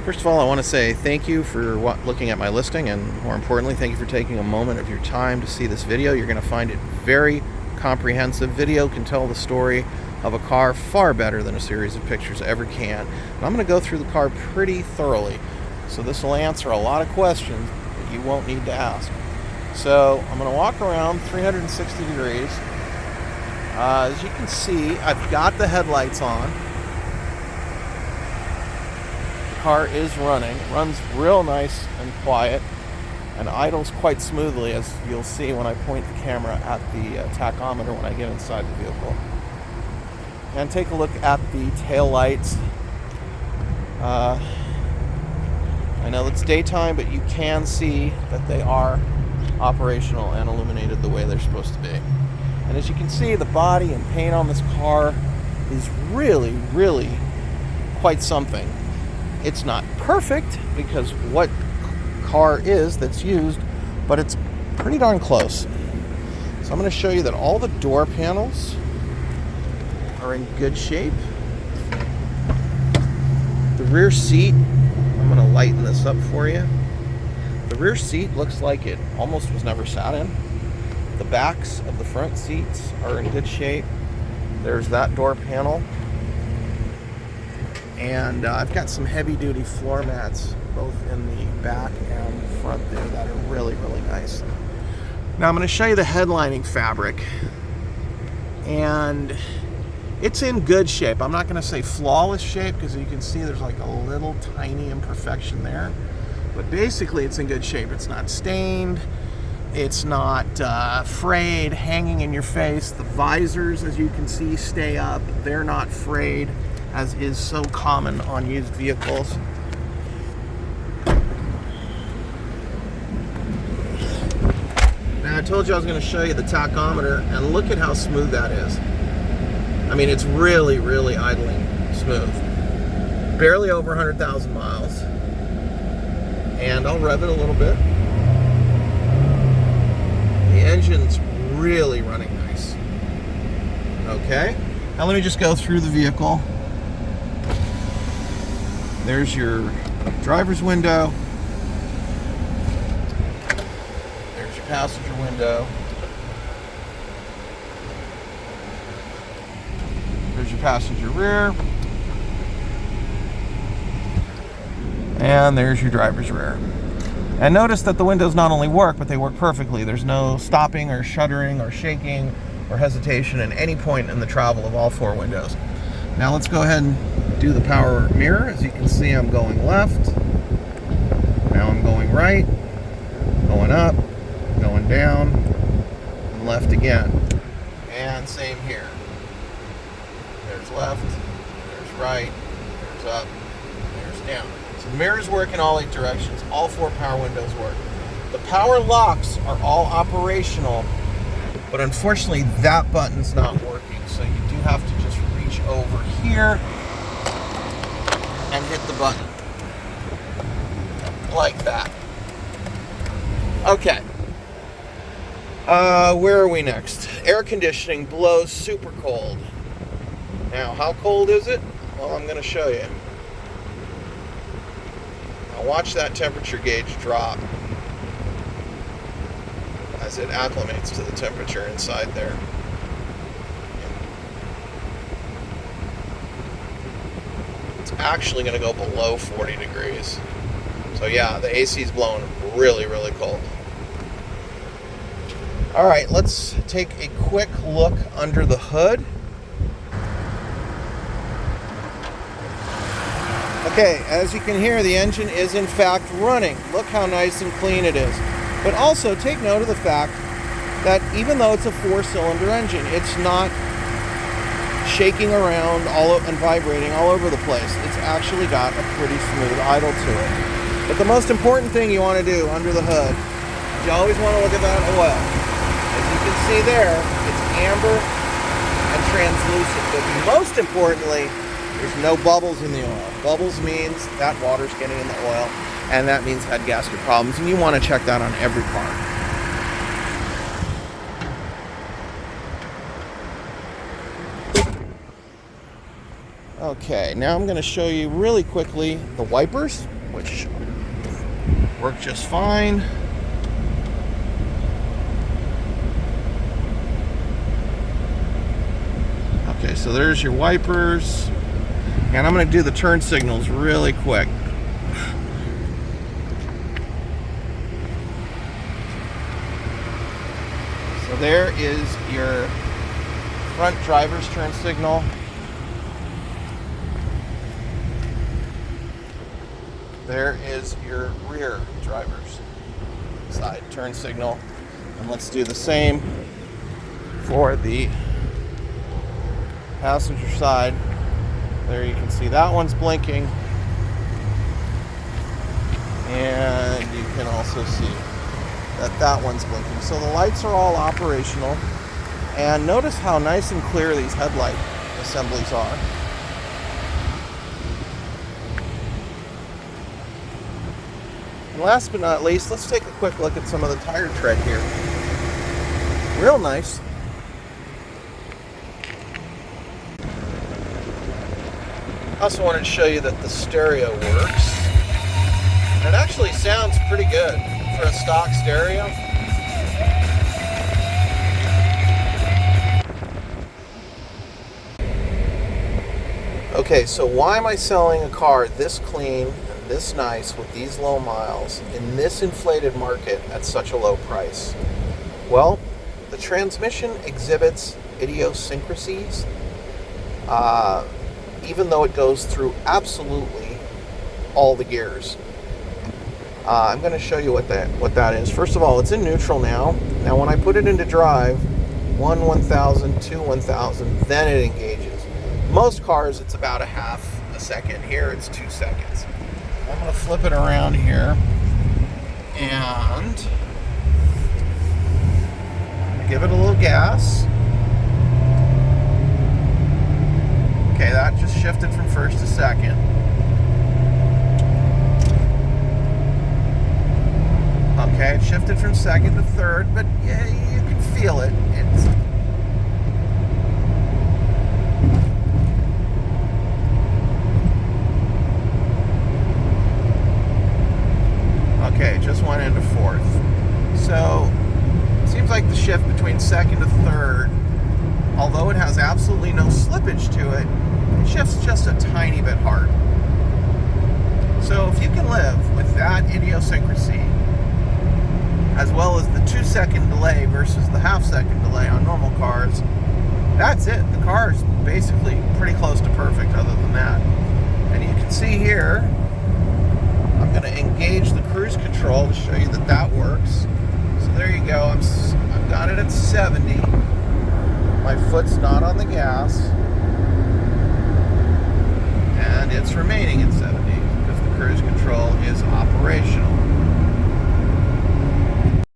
First of all, I want to say thank you for looking at my listing, and more importantly, thank you for taking a moment of your time to see this video. You're going to find it very comprehensive. Video can tell the story of a car far better than a series of pictures ever can. And I'm going to go through the car pretty thoroughly, so this will answer a lot of questions that you won't need to ask. So I'm going to walk around 360 degrees. As you can see, I've got the headlights on. Car is running. It runs real nice and quiet and idles quite smoothly, as you'll see when I point the camera at the tachometer when I get inside the vehicle. And take a look at the tail lights. I know it's daytime, but you can see that they are operational and illuminated the way they're supposed to be. And as you can see, the body and paint on this car is really, really quite something. It's not perfect, because what car is that's used, but it's pretty darn close. So I'm going to show you that all the door panels are in good shape. The rear seat, I'm going to lighten this up for you. The rear seat looks like it almost was never sat in. The backs of the front seats are in good shape. There's that door panel. And I've got some heavy-duty floor mats both in the back and front there that are really, really nice. Now I'm going to show you the headlining fabric. And it's in good shape. I'm not going to say flawless shape, because you can see there's like a little tiny imperfection there. But basically it's in good shape. It's not stained. It's not frayed, hanging in your face. The visors, as you can see, stay up. They're not frayed, as is so common on used vehicles. Now, I told you I was going to show you the tachometer, and look at how smooth that is. I mean, it's really, really idling smooth. Barely over 100,000 miles. And I'll rev it a little bit. The engine's really running nice. Okay, now let me just go through the vehicle. There's your driver's window. There's your passenger window. There's your passenger rear. And there's your driver's rear. And notice that the windows not only work, but they work perfectly. There's no stopping or shuddering or shaking or hesitation at any point in the travel of all four windows. Now let's go ahead and do the power mirror. As you can see, I'm going left. Now I'm going right, going up, going down, and left again. And same here. There's left, there's right, there's up, there's down. So the mirrors work in all 8 directions. All 4 power windows work. The power locks are all operational, but unfortunately that button's not working. So you do have to just reach over here and hit the button like that. Okay. Where are we next? Air conditioning blows super cold. Now, how cold is it? Well, I'm going to show you. Now watch that temperature gauge drop as it acclimates to the temperature inside there. It's actually going to go below 40 degrees. So yeah, the AC is blowing really, really cold. All right, let's take a quick look under the hood. Okay, as you can hear, the engine is in fact running. Look how nice and clean it is. But also take note of the fact that even though it's a 4-cylinder engine, it's not shaking around and vibrating all over the place. It's actually got a pretty smooth idle to it. But the most important thing you want to do under the hood, you always want to look at that oil. As you can see there, it's amber and translucent. But most importantly, there's no bubbles in the oil. Bubbles means that water's getting in the oil, and that means head gasket problems, and you want to check that on every car. Okay, now I'm going to show you really quickly the wipers, which work just fine. Okay, so there's your wipers. And I'm going to do the turn signals really quick. So there is your front driver's turn signal. There is your rear driver's side turn signal. And let's do the same for the passenger side. There you can see that one's blinking. And you can also see that that one's blinking. So the lights are all operational. And notice how nice and clear these headlight assemblies are. And last but not least, let's take a quick look at some of the tire tread here. Real nice. I also wanted to show you that the stereo works. And it actually sounds pretty good for a stock stereo. Okay, so why am I selling a car this clean and this nice with these low miles in this inflated market at such a low price? Well, the transmission exhibits idiosyncrasies, even though it goes through absolutely all the gears. I'm going to show you what that is. First of all, it's in neutral now. Now when I put it into drive, 1,000, 2, 1,000, then it engages. Most cars, it's about a half a second. Here, it's 2 seconds. I'm going to flip it around here and give it a little gas. Okay, that just shifted from first to second. Okay, it shifted from second to third, but yeah, you can feel it. Okay, it just went into fourth. So, it seems like the shift between second to third, although it has absolutely no slippage to it, it shifts just a tiny bit hard. So if you can live with that idiosyncrasy, as well as the 2-second delay versus the half-second delay on normal cars, that's it. The car is basically pretty close to perfect other than that. And you can see here, I'm going to engage the cruise control to show you that that works. So there you go. I've got it at 70. My foot's not on the gas. And it's remaining at